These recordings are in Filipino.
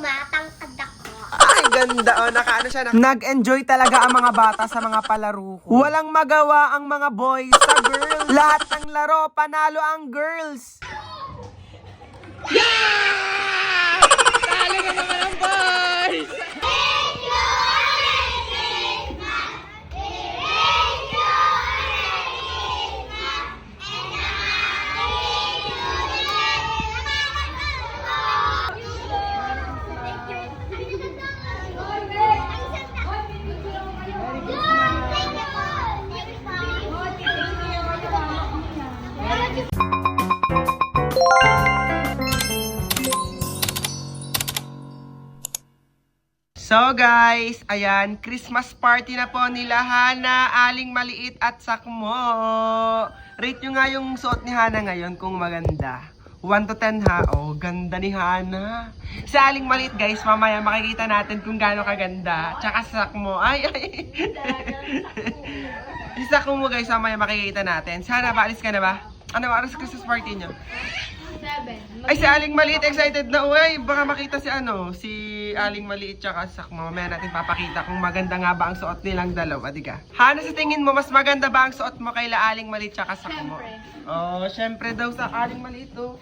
tumatangkad ako. Ay, ganda oh. Nakaano siya. Nag-enjoy talaga ang mga bata sa mga palaro ko. Walang magawa ang mga boys sa girls. Lahat ng laro, panalo ang girls. Yeah! Talo na naman ang boys! So guys, ayan, Christmas party na po nila Hana, Aling Maliit at Sakmo. Rate nyo nga yung suot ni Hana ngayon kung maganda. 1 to 10 ha. Oh, ganda ni Hana. Sa Aling Maliit guys, mamaya makikita natin kung gaano kaganda. Tsaka sa Sakmo. Ay. Si Sakmo mo guys, mamaya makikita natin. Sana, paalis ka na ba? Ano oras Christmas party nyo? 7. Ay, si Aling Maliit excited na. Uy, baka makita si si Aling Maliit tsaka Sakmo. Mamaya natin papakita kung maganda nga ba ang suot nilang dalawa, di ka? Hana, sa tingin mo, mas maganda ba ang suot mo kay Aling Maliit tsaka Sakmo? Siyempre. Oh, syempre daw sa Aling Maliit, oh.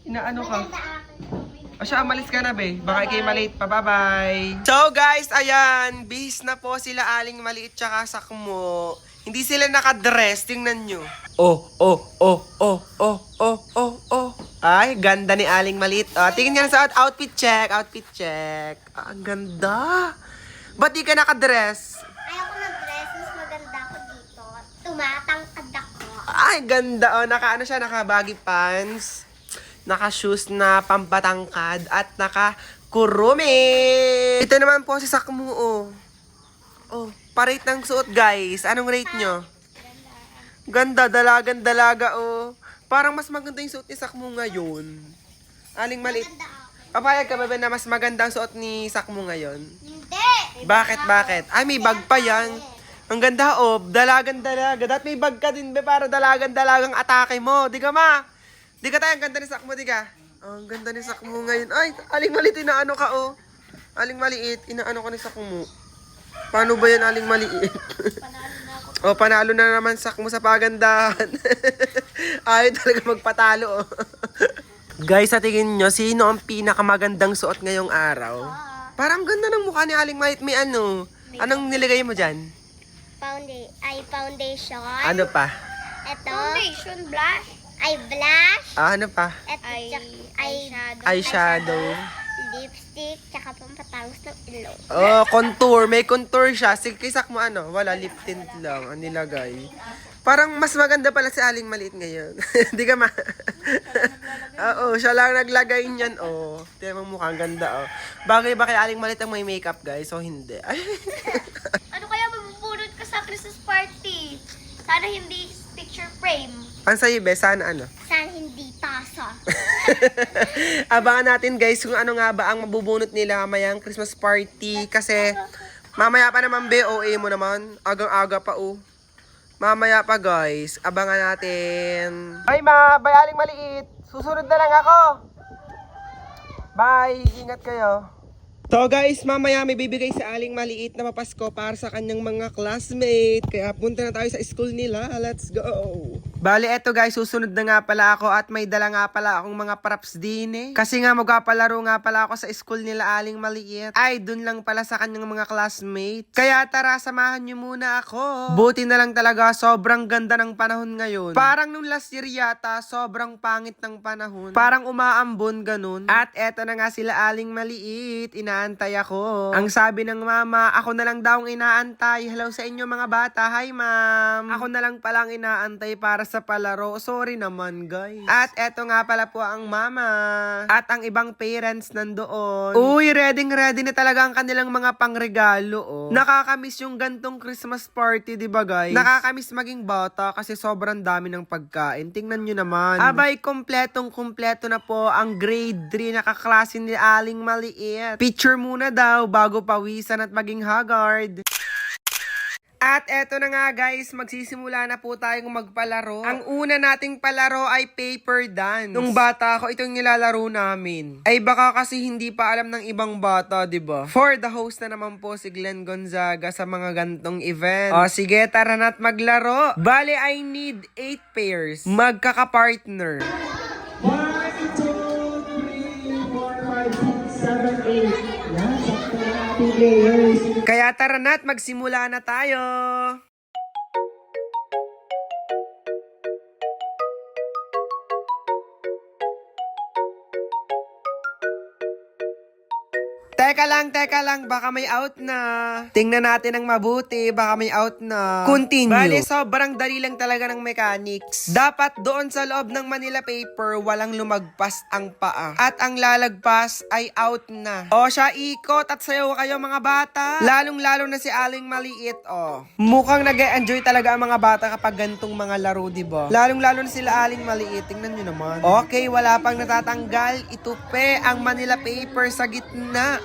Inaano ka? O siya, malis ka na, be. Baka ikay maliit pa. Bye-bye. So, guys, ayan. Bihis na po sila Aling Maliit tsaka Sakmo. Hindi sila nakadress. Tingnan nyo. Oh. Ay, ganda ni Aling Maliit. Tingin nga sa outfit check. Outfit check. Ang ganda. Ba't di ka nakadress? Ayoko nag-dress. Mas maganda ako dito. Tumatangkad ako. Ay, ganda. Naka-ano siya, naka-baggy pants. Naka-shoes na pampatangkad. At naka-kurumi. Ito naman po si Sakmo, oh. Oh, pa-rate ng suot, guys. Anong rate nyo? Ganda, dalaga, oh. Parang mas maganda yung suot ni Sakmo ngayon. Aling Maliit. Maganda ako. Papayag ka ba na mas maganda ang suot ni Sakmo ngayon? Hindi. Bakit? Ay, may bag pa yan. Ang ganda, oh. Dalaga. Dapat may bag ka din, be, para dalagang atake mo. Di ka, ma? Di ka tayo, ang ganda ni Sakmo, di ka? Oh, ang ganda ni Sakmo ngayon. Ay, Aling Maliit, inaano ka, oh. Aling Maliit, inaano ka ni Sakmo. Paano ba yan, Aling Maliit? Panalo na ako. O, panalo na naman Sakmo sa pagandahan. Ayaw talaga magpatalo. Oh. Guys, sa tingin nyo, sino ang pinakamagandang suot ngayong araw? Parang ganda ng mukha ni Aling Maliit. May ano? Anong nilagay mo dyan? Foundation. Ano pa? Ito. Foundation, blush. Ay, blush. Ano pa? Ito, Eyeshadow. Lipstick, tsaka pampatangos ng ilong. Oh, contour. May contour siya. Sige, kay Sakmo ano? Wala, lip tint lang ang nilagay. Parang mas maganda pala si Aling Maliit ngayon. Di ka ma? Oo, siya lang naglagay niyan. Oh, tingnan mo mukhang ganda, oh. Bagay ba kay Aling Maliit ang may makeup, guys? So, hindi. Ay. Ano kaya mabubunot ka sa Christmas party? Sana hindi picture frame. Ang sa'yo, be, sana ano? Sana hindi tasa. Abangan natin, guys, kung ano nga ba ang mabubunot nila mamayang Christmas party. Kasi, mamaya pa naman, be, OA mo naman. Agang-aga pa, oh. Mamaya pa, guys. Abangan natin. Bye, ma. Bye, Aling Maliit. Susunod na lang ako. Bye. Ingat kayo. So guys, mamaya may bibigay sa Aling Maliit na papasko para sa kanyang mga classmate. Kaya punta na tayo sa school nila. Let's go! Bali, eto guys, susunod na nga pala ako at may dala nga pala akong mga props din eh. Kasi nga magpapalaro nga pala ako sa school nila Aling Maliit. Ay, dun lang pala sa kanyang mga classmate. Kaya tara, samahan nyo muna ako. Buti na lang talaga, sobrang ganda ng panahon ngayon. Parang nung last year yata, sobrang pangit ng panahon. Parang umaambon ganun. At eto na nga sila Aling Maliit. Inaantay ako. Ang sabi ng mama, ako na lang daw ang inaantay. Hello sa inyo mga bata. Hi ma'am. Ako na lang palang inaantay para sa palaro. Sorry naman guys. At eto nga pala po ang mama. At ang ibang parents nandoon. Uy, ready na talaga ang kanilang mga pangregalo. Oh. Nakakamiss yung gantong Christmas party, di ba guys? Nakakamiss maging bata kasi sobrang dami ng pagkain. Tingnan nyo naman. Abay, kumpletong-kumpleto na po ang grade 3 na kaklase ni Aling Maliit. Picture muna daw bago pawisan at maging haggard. At eto na nga guys, magsisimula na po tayong magpalaro. Ang una nating palaro ay paper dance. Nung bata ako, itong nilalaro namin. Ay baka kasi hindi pa alam ng ibang bata, diba? For the host na naman po si Glenn Gonzaga sa mga gantong event. O sige, tara na't maglaro. Bale, I need 8 pairs. Magkaka-partner. 1, 2, 3, 4, 5, 6, 7, 8. Yan, sakto na ating players. Kaya tara na't magsimula na tayo. Teka lang, baka may out na. Tingnan natin ng mabuti, baka may out na. Continue. Bale, sobrang dali lang talaga ng mechanics. Dapat doon sa loob ng Manila paper, walang lumagpas ang paa. At ang lalagpas ay out na. O siya, ikot at sayaw kayo mga bata. Lalong-lalo na si Aling Maliit, o. Mukhang nag-enjoy talaga ang mga bata kapag gantong mga laro, diba? Lalong-lalo na sila Aling Maliit. Tingnan nyo naman. Okay, wala pang natatanggal. Itupe ang Manila paper sa gitna.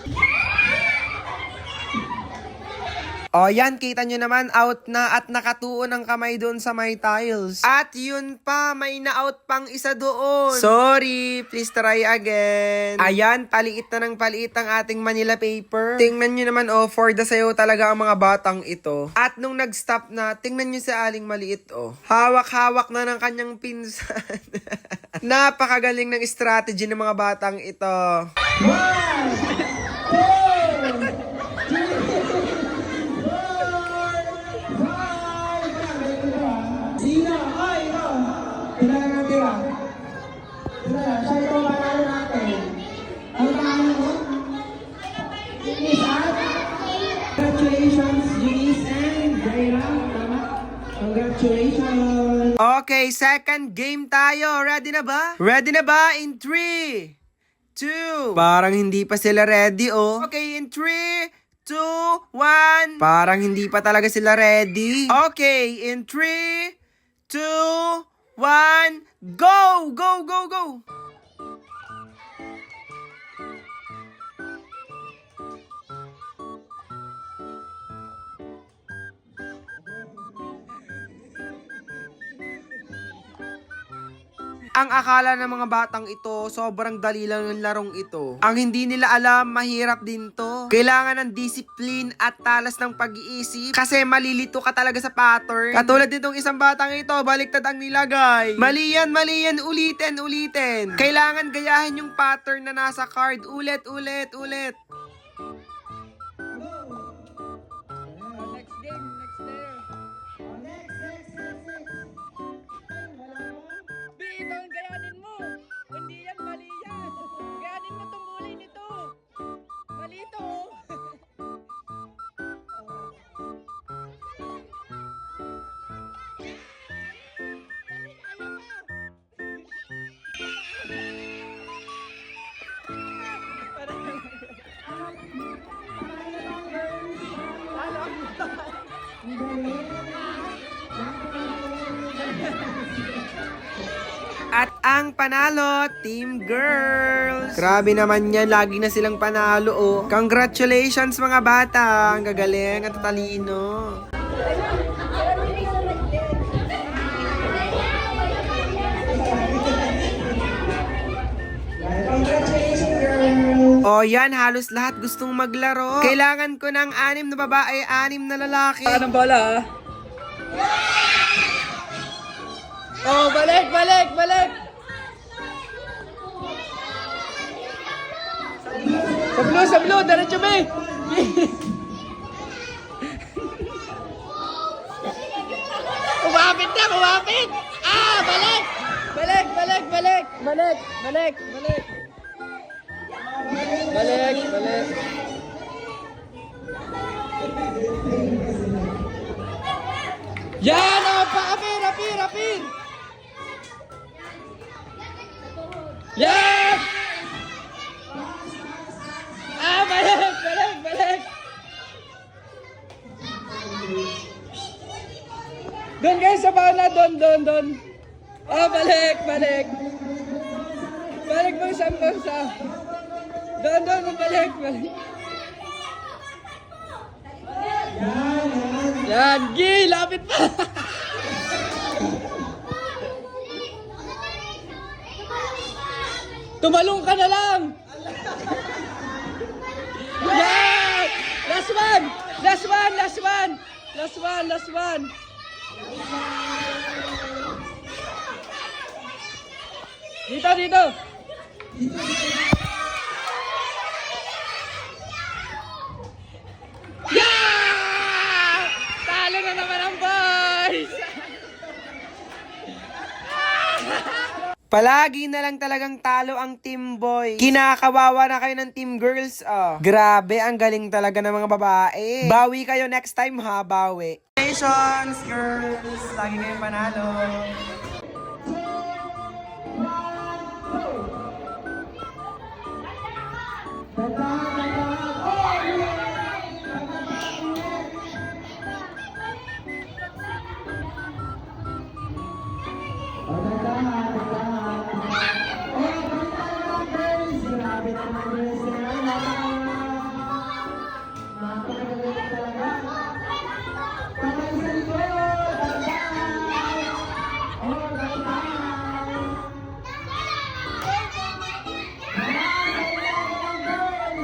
O yan, kita nyo naman, out na at nakatuon ang kamay doon sa may tiles. At yun pa, may na-out pang isa doon. Sorry, please try again. Ayan, paliit na ng paliit ang ating Manila paper. Tingnan nyo naman, for the sayo talaga ang mga batang ito. At nung nag-stop na, tingnan nyo si Aling Maliit, hawak-hawak na ng kanyang pinsan. Napakagaling ng strategy ng mga batang ito. 1, 2, Sino? Ay, ito. Kailangan natin ba? Siya ito panalo natin. Ang pangalan mo? Eunice at? Congratulations, Eunice and Jaira. Tama? Congratulations. Okay, second game tayo. Ready na ba? Ready na ba? In 3, 2. Parang hindi pa sila ready, Okay, in 3, 2, 1. Parang hindi pa talaga sila ready. Okay, in 3, 2, 1, go! Go, go, go! Ang akala ng mga batang ito, sobrang dali lang ng larong ito. Ang hindi nila alam, mahirap din to. Kailangan ng discipline at talas ng pag-iisip kasi malilito ka talaga sa pattern. Katulad nitong isang batang ito, baliktad ang nilagay. Mali yan, ulitin. Kailangan gayahin yung pattern na nasa card. Ulit. Gayanin mo! Hindi yan, mali yan! Gayanin mo tong kulay nito! Mali ito! At ang panalo, Team Girls. Grabe naman yan, lagi na silang panalo, Congratulations mga bata, ang gagaling at talino. Congratulations, girl. O yan, halos lahat gustong maglaro. Kailangan ko ng 6 na babae, 6 na lalaki. Anong bola? Oh, balik! Sa blue, diretso ba? Kumapit! Ah, balik! Yan! Apir! Yes! Ah, balik! Doon guys, sa bana, doon. Ah, balik! Balik mo isang bansa. Doon, balik. Yan, Gi, lapit pa. Tumalong ka na lang. Yan! Last one! Last one! Last one! Last one! Last one! Dito, dito! Yeah! Talo na naman ang boys! Palagi na lang talagang talo ang team boys. Kinakawawa na kayo ng team girls, oh. Grabe, ang galing talaga ng mga babae. Bawi kayo next time, ha? Bawi. Congratulations, girls! Lagi kayong panalo.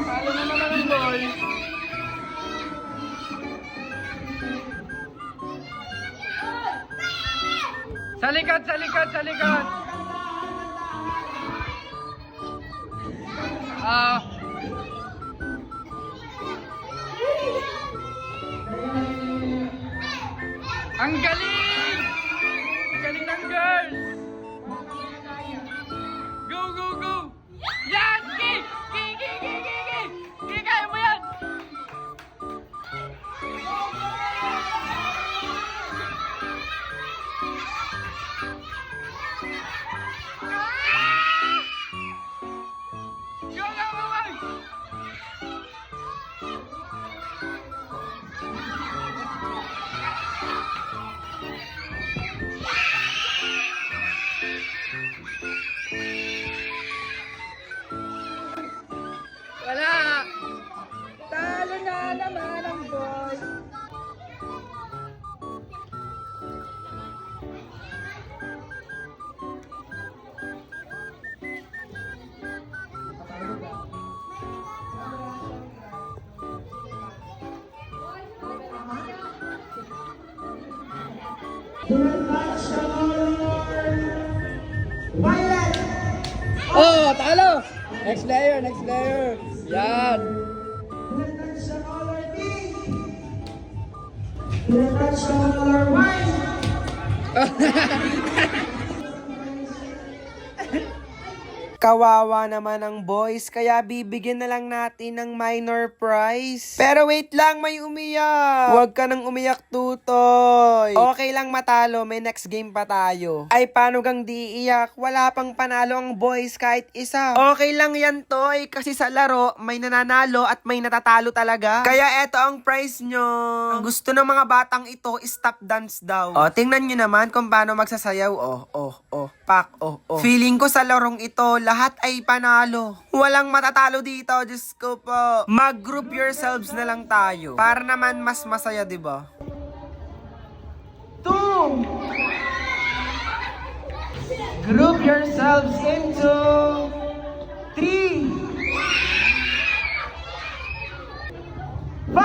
Talo na naman ang boys! Sa likod, sa likod, sa likod! Ang galing! Ang galing ng girls! Go, go, go! Yan! Ki! Ki, ki, ki, ki, ki! Ki, kaya mo yan! Go, go, go, go! Wala! Talo na naman ang boys! Do not touch the color violet. Oh, talo! Next layer, next layer! Yan! Do not touch the color pink. Do not touch the color white. Kawawa naman ang boys, kaya bibigyan na lang natin ng minor prize. Pero wait lang, may umiyak. Huwag ka nang umiyak, tutoy. Okay lang matalo, may next game pa tayo. Ay, paano gang di iyak? Wala pang panalo ang boys kahit isa. Okay lang yan, toy, kasi sa laro, may nananalo at may natatalo talaga. Kaya eto ang prize nyo. Ang gusto ng mga batang ito, stop dance daw. O, tingnan nyo naman kung paano magsasayaw. Pak, Feeling ko sa larong ito, lahat ay panalo. Walang matatalo dito, Diyos ko po. Mag-group yourselves na lang tayo. Para naman mas masaya, di ba? 2. Group yourselves into 3. 5.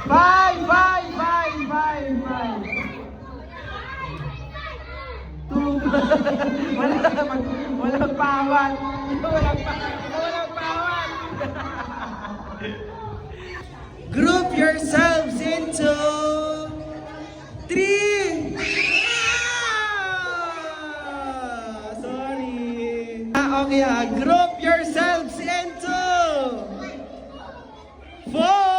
5. 2. Walang pawan. Walang pawan. Group yourselves into 3. Sorry. Okay, group yourselves into 4.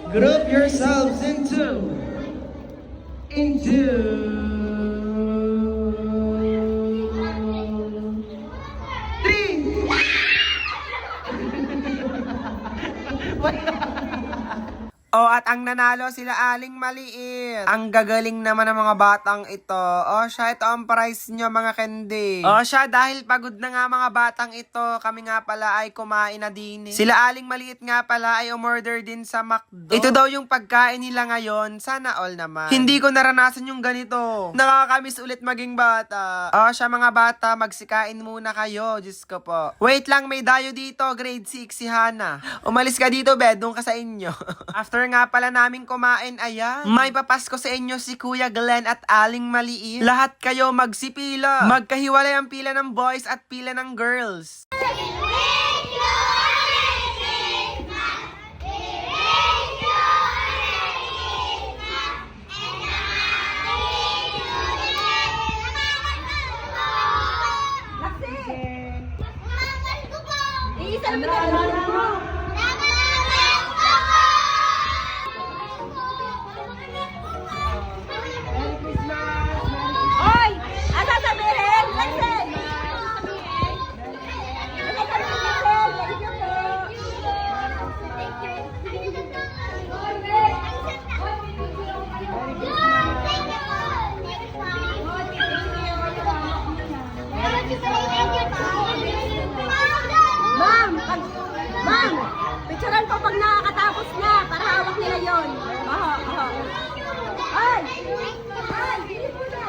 Group yourselves into 3. Oh, at ang nanalo sila Aling Maliit. Ang gagaling naman ng mga batang ito. Oh, siya, ito ang prize nyo mga candy. Oh, siya, dahil pagod na nga mga batang ito, kami nga pala ay kumain na din. Sila Aling Maliit nga pala ay umorder din sa McDo. Ito daw yung pagkain nila ngayon. Sana all naman. Hindi ko naranasan yung ganito. Nakakamiss ulit maging bata. Oh, siya mga bata, magsikain muna kayo. Diyos ko po. Wait lang, may dayo dito. Grade 6 si Hana. Umalis ka dito, be. Doon ka sa inyo. After nga pala namin kumain, ayan. May papasko sa inyo si Kuya Glenn at Aling Maliit. Lahat kayo magsipila. Magkahiwalay ang pila ng boys at pila ng girls. Iisa naman na mo. Hoy! Asa sabihin? Lexi! Ma'am! Picturean po pag nakakatapos na para hawak nila yon. Oho, oho. Ay! Ay! Hindi po na!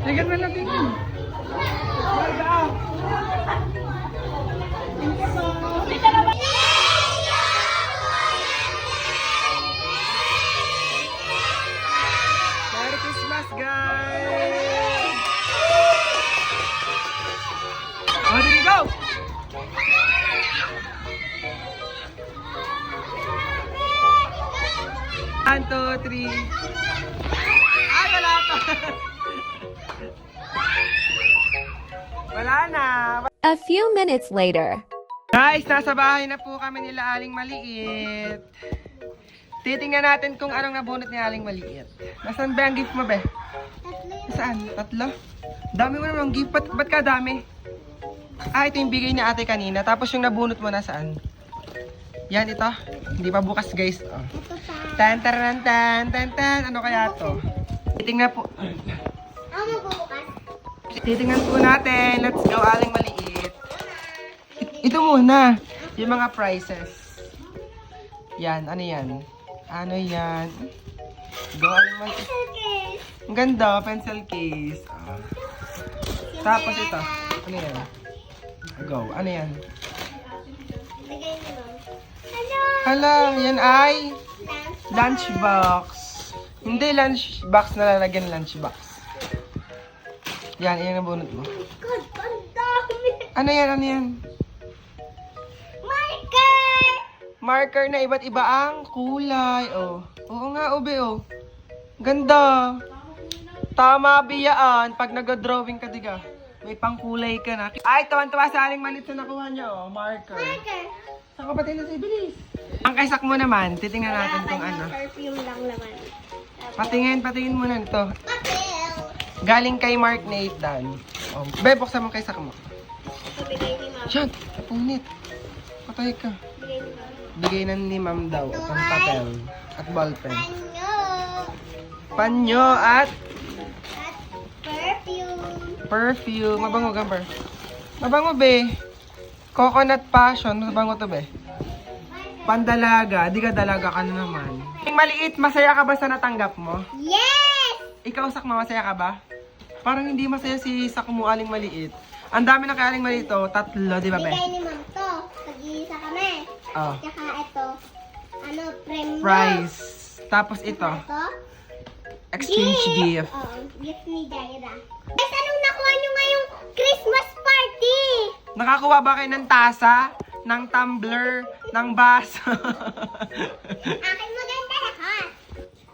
Ligat mo natin yun. Merry Christmas, guys! Oh, there you go! One, two, three. Ay, wala pa! Wala na. A few minutes later. Guys, nasa bahay na po kami nila Aling Maliit. Titingnan natin kung anong nabunot ni Aling Maliit. Nasaan ba ang gift mo, be? Saan? Tatlo? Dami mo naman ang gift. Ba't ka dami? Ah, ito yung bigay ni ate kanina. Tapos yung nabunot mo nasaan? Yan, ito. Hindi pa bukas, guys. Oh. Tan, taran, tan, tan, tan. Ano kaya to? Titingnan po. Titingnan po natin. Let's go, Aling Maliit. Ito muna. Yung mga prizes. Yan, ano yan? Ano yan? Go, Aling Maliit. Ang ganda, pencil case. Oh. Tapos ito. Ano yan? Go, ano yan? Hala, yan ay lunchbox. Hindi lunchbox na lalagyan lunchbox. Yan, yan ang bunot mo. God, ang dami! Ano yan, ano yan? Marker! Marker na iba't iba ang kulay. Oh. Oo nga, ube, oh. Ganda. Tama, biyaan. Pag nag-drawing ka, diga. May pangkulay ka na. Ay, tuwan-tuwa sa Aling Maliit na nakuha niyo, oh. Marker. Marker! Saan ka ba tayo nasa bilis? Ang kaisak mo naman, titingnan natin kung ano. Perfume lang naman. Patingin muna nito. Papel! Galing kay Mark Nathan. Oh, be, buksan mo kaisak mo. Bigay ni Ma'am. Shut! Kapunit. Patay ka. Bigay ni Ma'am. Bigay na ni Ma'am daw. Itong papel. At ballpen. Panyo! Panyo at At perfume! perfume. Mabango, Gambar. Mabango, be. Coconut passion. Mabango to, be. Pandalaga. Di ka dalaga ka na naman. Aling Maliit, masaya ka ba sa natanggap mo? Yes! Ikaw, Sakma, masaya ka ba? Parang hindi masaya si Sakmo, Aling Maliit. Ang dami na kay Aling Maliit, oh. Tatlo, di ba, be? Bigay ni Ma'am to. Pag-iisa kami. Oh. Tsaka ito. Ano, premyo. Prize. Tapos ito. Ito. Exchange gift. Oo, gift ni Jaira. Guys, anong nakuha nyo ngayong Christmas party? Nakakuha ba kayo ng tasa? ng tumbler, ng baso. Akin maganda lahat.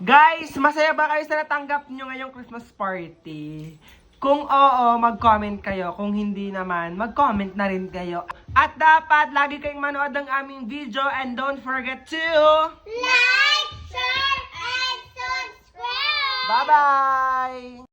Guys, masaya ba kayo sa natanggap nyo ngayong Christmas party? Kung oo, mag-comment kayo. Kung hindi naman, mag-comment na rin kayo. At dapat, lagi kayong manood ng aming video and don't forget to... Like, share, and subscribe! Bye-bye!